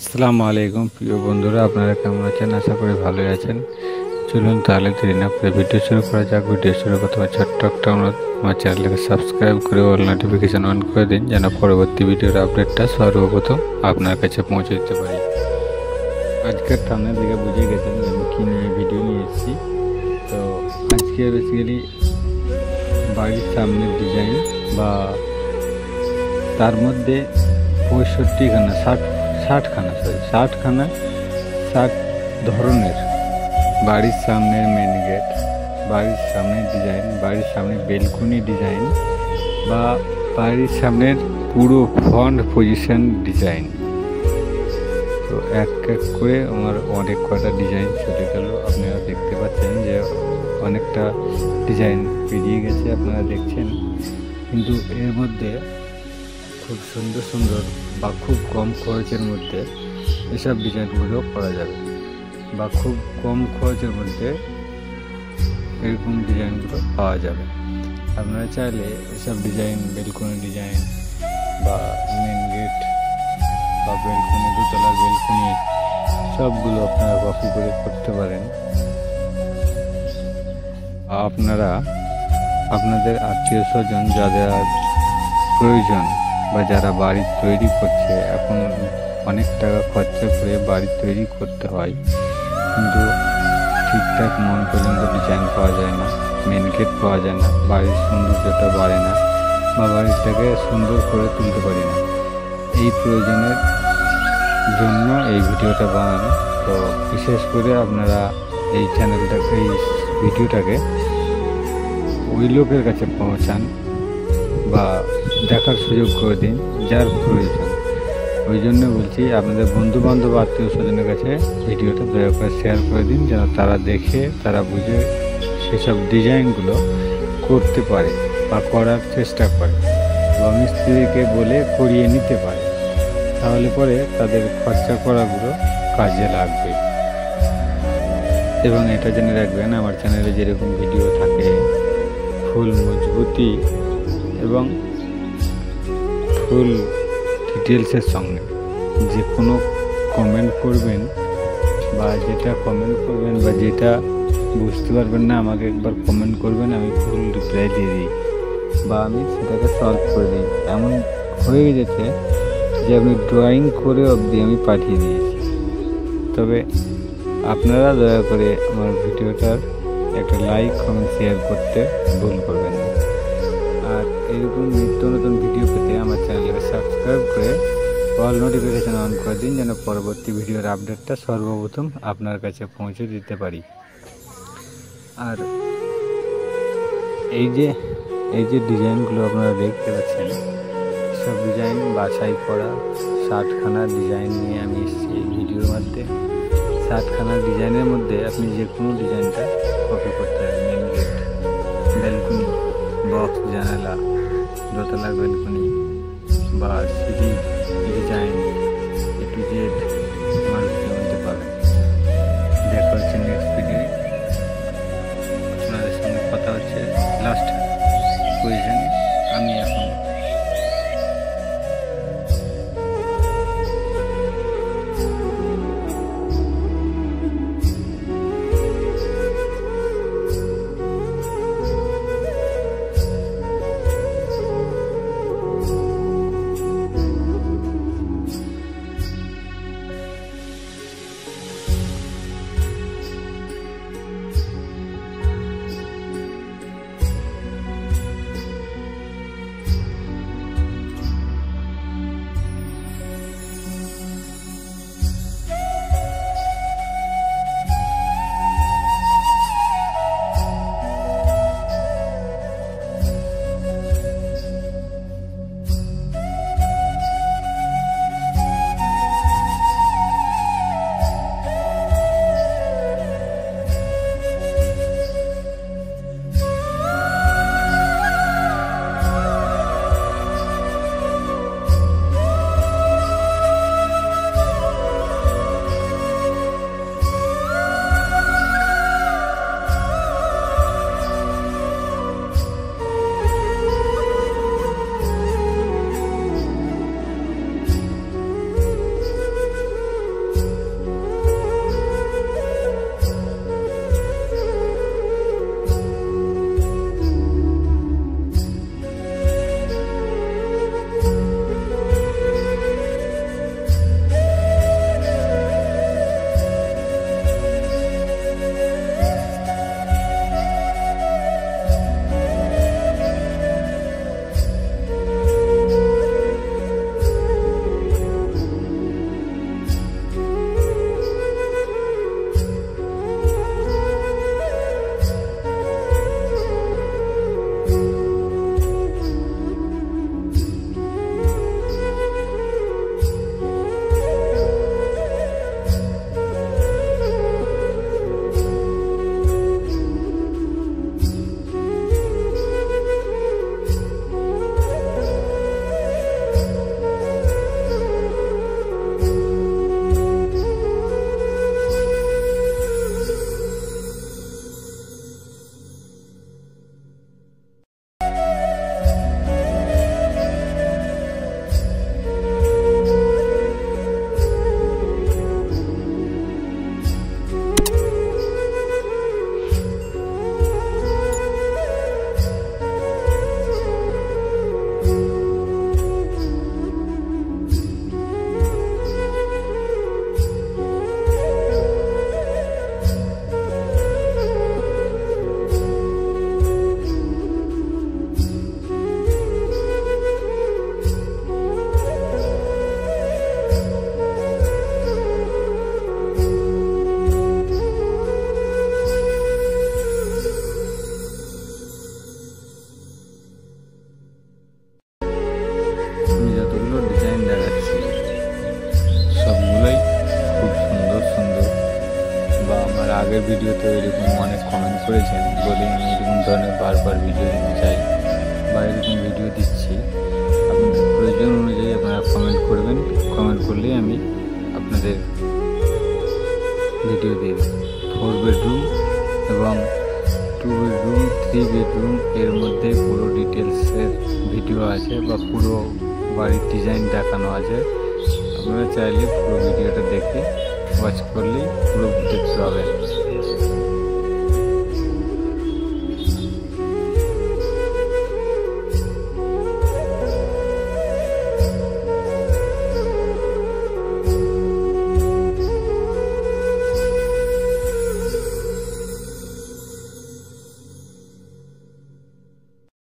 আসসালামু আলাইকুম প্রিয় বন্ধুরা, আপনারা কেমন আছেন? আশা করি ভালোই আছেন। চলুন তাহলে দেরি না করে ভিডিও শুরু করা যাক। ভিডিও শুরু প্রথমে ছোট্ট একটা অনুরোধ, আমার চ্যানেলকে সাবস্ক্রাইব করে অল নোটিফিকেশান অন করে দিন, যেন পরবর্তী ভিডিওর আপডেটটা সর্বপ্রথম আপনার কাছে পৌঁছে দিতে পারি। আজকের থামনেল দিকে বুঝে গেছেন যে আমি কী নিয়ে ভিডিও নিয়ে এসেছি। তো আজকে বেসিক্যালি বাড়ির সামনের ডিজাইন বা তার মধ্যে 65খানা 60 ধরনের বাড়ির সামনের মেন গেট, বাড়ির সামনের ডিজাইন, বাড়ির সামনে বেলকনি ডিজাইন বা বাড়ির সামনের পুরো ফ্রন্ট পজিশন ডিজাইন। তো এক এক করে আমার অনেক কটা ডিজাইন চলে গেল। আপনারা দেখতে পাচ্ছেন যে অনেকটা ডিজাইন বেরিয়ে গেছে, আপনারা দেখছেন। কিন্তু এর মধ্যে খুব সুন্দর সুন্দর বা খুব কম খরচের মধ্যে এসব ডিজাইনগুলো করা যাবে, বা খুব কম খরচের মধ্যে এরকম ডিজাইনগুলো পাওয়া যাবে। আপনারা চাইলে এসব ডিজাইন, বেলকনি ডিজাইন বা মেন গেট বা বেলকনি, দোতলার বেলকনি, সবগুলো আপনারা কপি করে করতে পারেন। আপনারা আপনাদের আত্মীয় স্বজন যাদের প্রয়োজন বা যারা বাড়ি তৈরি করছে, এখন অনেক টাকা খরচা করে বাড়ি তৈরি করতে হয়, কিন্তু ঠিকঠাক মন পর্যন্ত ডিজাইন পাওয়া যায় না, মেন গেট পাওয়া যায় না, বাড়ির সৌন্দর্যটা বাড়ে না বা বাড়িটাকে সুন্দর করে তুলতে পারি না। এই প্রয়োজনের জন্য এই ভিডিওটা বানানো। তো বিশেষ করে আপনারা এই চ্যানেলটাকে, এই ভিডিওটাকে ওই লোকের কাছে পৌঁছান বা দেখার সুযোগ করে দিন যার প্রয়োজন। ওই জন্য বলছি, আপনাদের বন্ধু বান্ধব, আত্মীয় স্বজনের কাছে ভিডিওটা দয়া করে শেয়ার করে দিন, যেন তারা দেখে, তারা বুঝে সেসব ডিজাইনগুলো করতে পারে বা করার চেষ্টা করে বা মিস্ত্রিকে বলে করিয়ে নিতে পারে। তাহলে পরে তাদের খরচা করাগুলো কাজে লাগবে। এবং এটা জেনে রাখবেন, আমার চ্যানেলে যেরকম ভিডিও থাকে ফুল মজবুতি এবং ফুল ডিটেলসের সঙ্গে, যে কোনো কমেন্ট করবেন বা যেটা কমেন্ট করবেন বা যেটা বুঝতে পারবেন না, আমাকে একবার কমেন্ট করবেন, আমি ফুল রিপ্লাই দিয়ে দিই বা আমি সেটাকে সলভ করে দিই। এমন হয়ে গেছে যে আমি ড্রয়িং করে অবধি আমি পাঠিয়ে দিয়েছি। তবে আপনারা দয়া করে আমার ভিডিওটার একটা লাইক, কমেন্ট, শেয়ার করতে ভুল করবেন না। আর এরকম নিত্য নতুন ভিডিও পেতে আমার চ্যানেলকে সাবস্ক্রাইব করে অল নোটিফিকেশান অন করে দিন, যেন পরবর্তী ভিডিওর আপডেটটা সর্বপ্রথম আপনার কাছে পৌঁছে দিতে পারি। আর এই যে ডিজাইনগুলো আপনারা দেখতে পাচ্ছেন, সব ডিজাইন বাছাই করা 60খানা ডিজাইন নিয়ে আমি এসেছি এই ভিডিওর মধ্যে। 60খানা ডিজাইনের মধ্যে আপনি যে কোনো ডিজাইনটা কপি করতে পারেন। মেন গেট, বেলকনি, বক্স, জানালা, দোতলার বেলকনি বা সিঁড়ি ডিজাইন, এ টু জেড আমার মধ্যে পাবেন। দেখা হচ্ছে নেক্সট ভিডিও। আপনাদের সঙ্গে কথা হচ্ছে লাস্ট পজিশনে। আমি এখন আগের ভিডিওতে এরকম অনেক কমেন্ট করেছেন বলে আমি এরকম ধরনের বারবার ভিডিও দিতে চাই বা এরকম ভিডিও দিচ্ছি। আপনাদের প্রয়োজন অনুযায়ী আপনারা কমেন্ট করবেন, কমেন্ট করলেই আমি আপনাদের ভিডিও দিয়ে দেব। 4 বেডরুম এবং 2 বেডরুম 3 বেডরুম এর মধ্যে পুরো ডিটেলসের ভিডিও আছে বা পুরো বাড়ির ডিজাইন দেখানো আছে। আপনারা চাইলে পুরো ভিডিওটা দেখে ওয়াচ করলেই পুরো দেখতে পাবেন।